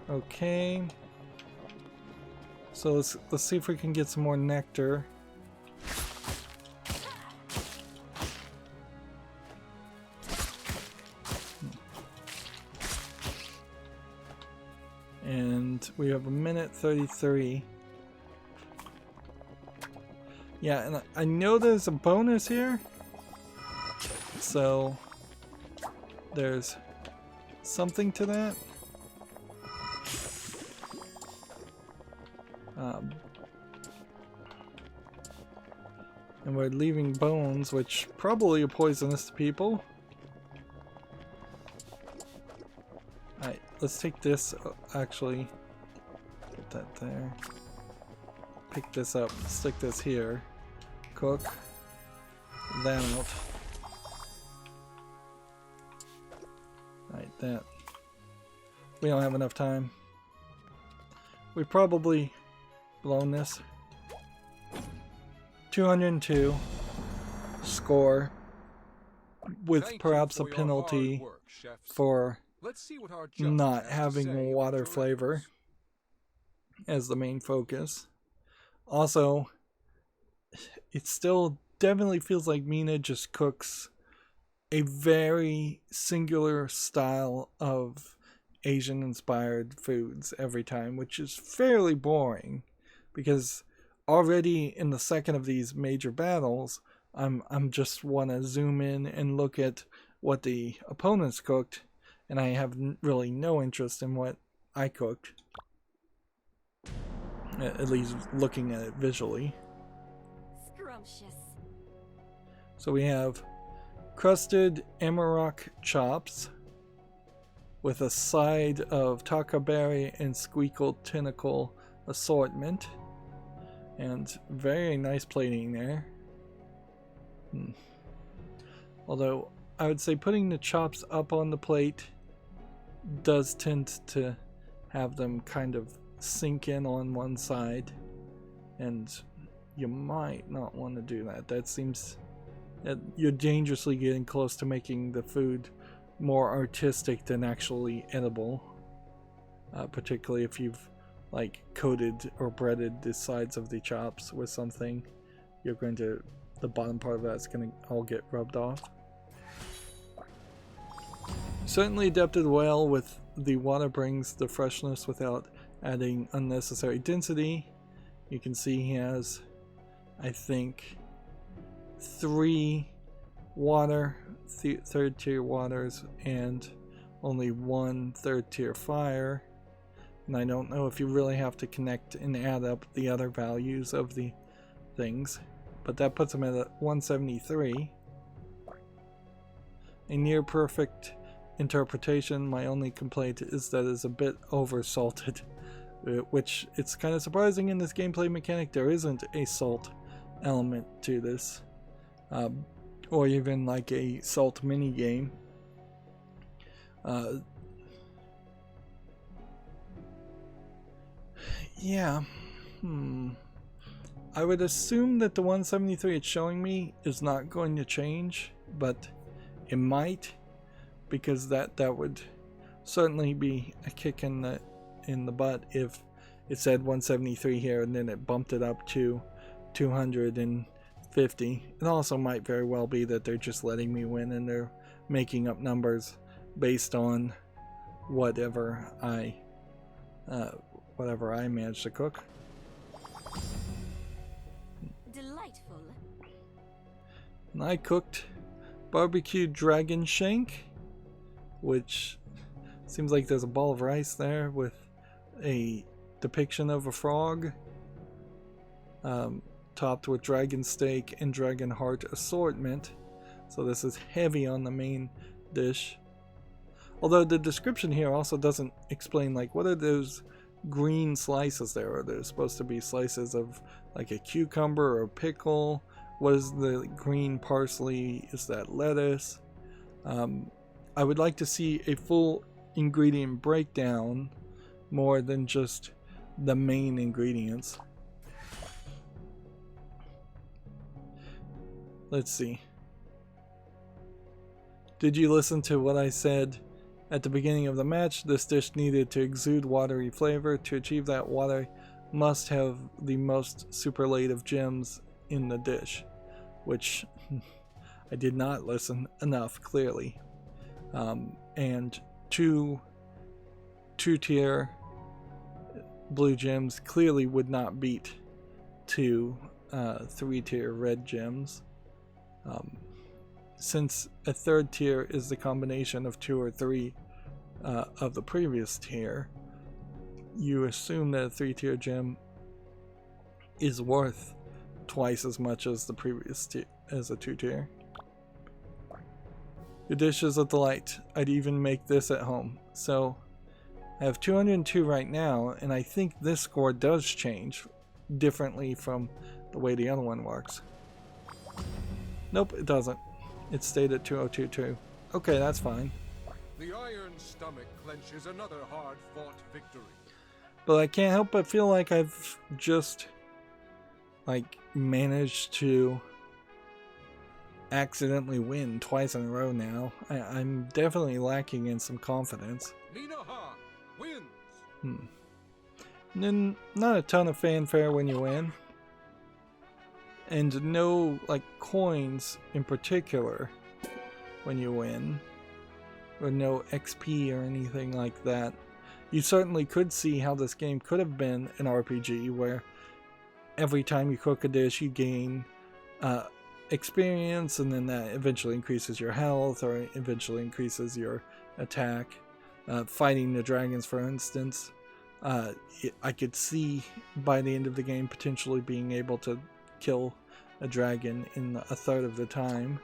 Okay. So let's see if we can get some more nectar. And we have 1:33. Yeah, and I know there's a bonus here. So there's something to that. And we're leaving bones, which probably are poisonous to people. Alright, let's take this, actually, put that there. Pick this up, stick this here, cook that out. Alright, that. We don't have enough time. We've probably blown this. 202 score with perhaps a penalty for not having water flavor as the main focus. Also, it still definitely feels like Mina just cooks a very singular style of Asian inspired foods every time, which is fairly boring, because already in the second of these major battles, I'm just want to zoom in and look at what the opponents cooked, and I have really no interest in what I cooked. At least looking at it visually. Scrumptious. So we have crusted amarok chops with a side of takaberry and squeakle tentacle assortment. And very nice plating there. Although I would say putting the chops up on the plate does tend to have them kind of sink in on one side, and you might not want to do that. That seems that you're dangerously getting close to making the food more artistic than actually edible, particularly if you've like coated or breaded the sides of the chops with something. You're going to, the bottom part of that's going to all get rubbed off. Certainly adapted well with the water, brings the freshness without adding unnecessary density. You can see he has, I think, 3 water, third tier waters, and only 1 third tier fire. And I don't know if you really have to connect and add up the other values of the things, but that puts him at 173. A near perfect interpretation. My only complaint is that it's a bit over salted, which it's kind of surprising in this gameplay mechanic. There isn't a salt element to this, or even like a salt mini game. Yeah, I would assume that the 173 it's showing me is not going to change, but it might, because that would certainly be a kick in the butt if it said 173 here and then it bumped it up to 250. It also might very well be that they're just letting me win and they're making up numbers based on whatever I managed to cook. Delightful. And I cooked barbecued dragon shank, which seems like there's a ball of rice there with a depiction of a frog, topped with dragon steak and dragon heart assortment. So this is heavy on the main dish. Although the description here also doesn't explain, like, what are those green slices there? Are there supposed to be slices of like a cucumber or a pickle? What is the green parsley? Is that lettuce? I would like to see a full ingredient breakdown more than just the main ingredients. Let's see. Did you listen to what I said at the beginning of the match? This dish needed to exude watery flavor. To achieve that, water must have the most superlative gems in the dish, which I did not listen enough, clearly. And two tier blue gems clearly would not beat 2 3 tier red gems. Since a third tier is the combination of 2 or 3 of the previous tier, you assume that a 3 tier gem is worth twice as much as the previous as a 2 tier. Your dish is a delight. I'd even make this at home. So I have 202 right now, and I think this score does change differently from the way the other one works. Nope, it doesn't. It stayed at 2022. Okay, that's fine. The iron stomach clenches another hard-fought victory. But I can't help but feel like I've just managed to accidentally win twice in a row now. I'm definitely lacking in some confidence. Mina wins. And then not a ton of fanfare when you win. And no coins in particular when you win, or no XP or anything like that. You certainly could see how this game could have been an RPG where every time you cook a dish you gain experience, and then that eventually increases your health, or eventually increases your attack. Fighting the dragons, for instance, I could see by the end of the game potentially being able to kill a dragon in a third of the time.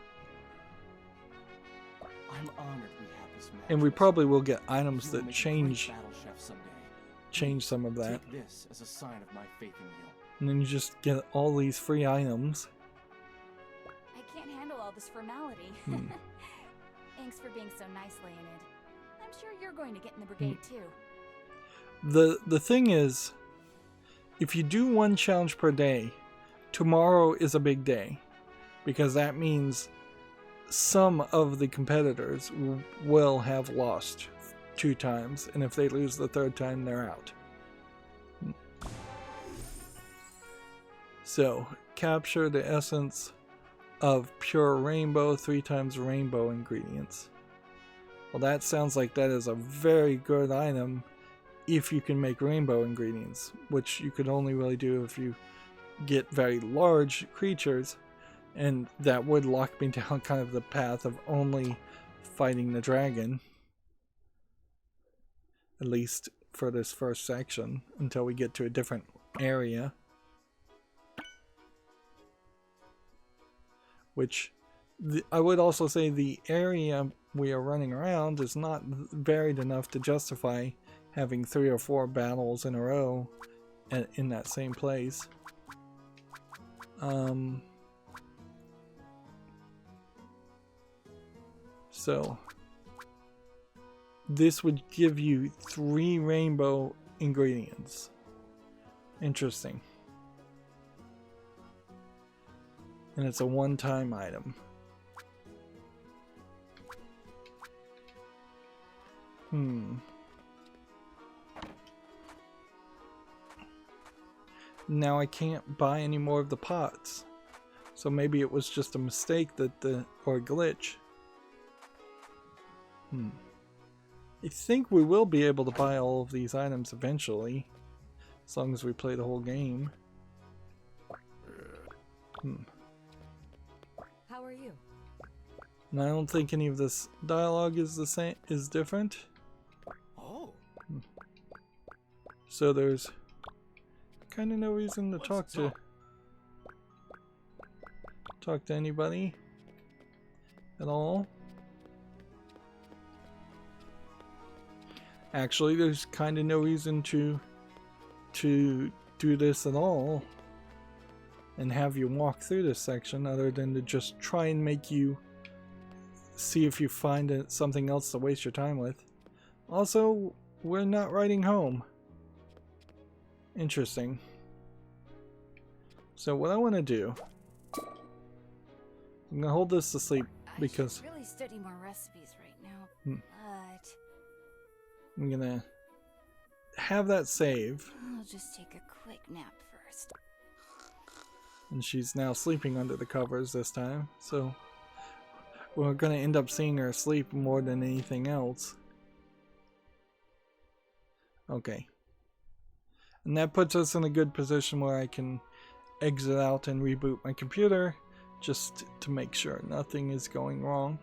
I'm honored we have this match. And we probably will get items that change Battle Chef someday. some of that. Take this as a sign of my faith in you. And then you just get all these free items. I can't handle all this formality. Thanks for being so nice, Leonid. I'm sure you're going to get in the brigade too. The thing is, if you do one challenge per day, tomorrow is a big day, because that means some of the competitors will have lost 2 times, and if they lose the 3rd time, they're out. So, capture the essence of pure rainbow, 3 times rainbow ingredients. Well, that sounds like that is a very good item if you can make rainbow ingredients, which you could only really do if you get very large creatures, and that would lock me down kind of the path of only fighting the dragon, at least for this first section, until we get to a different area, which I would also say the area we are running around is not varied enough to justify having 3 or 4 battles in a row in that same place. So this would give you 3 rainbow ingredients. Interesting. And it's a one-time item. Now I can't buy any more of the pots. So maybe it was just a mistake or a glitch. I think we will be able to buy all of these items eventually, as long as we play the whole game. How are you? And I don't think any of this dialogue is the same, is different. Oh. So there's kind of no reason to talk to anybody at all. Actually, there's kind of no reason to do this at all and have you walk through this section, other than to just try and make you see if you find something else to waste your time with. Also, we're not riding home. Interesting. So what I want to do, I'm gonna hold this to sleep because I should really study more recipes right now, but I'm gonna have that save. I'll just take a quick nap first. And she's now sleeping under the covers this time, so we're gonna end up seeing her sleep more than anything else. Okay. And that puts us in a good position where I can exit out and reboot my computer just to make sure nothing is going wrong.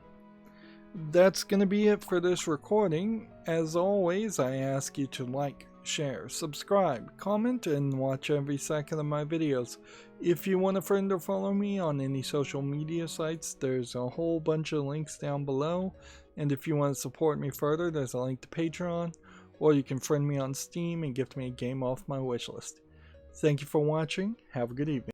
That's going to be it for this recording. As always, I ask you to like, share, subscribe, comment, and watch every second of my videos. If you want a friend or follow me on any social media sites, there's a whole bunch of links down below. And if you want to support me further, there's a link to Patreon, or you can friend me on Steam and gift me a game off my wishlist. Thank you for watching. Have a good evening.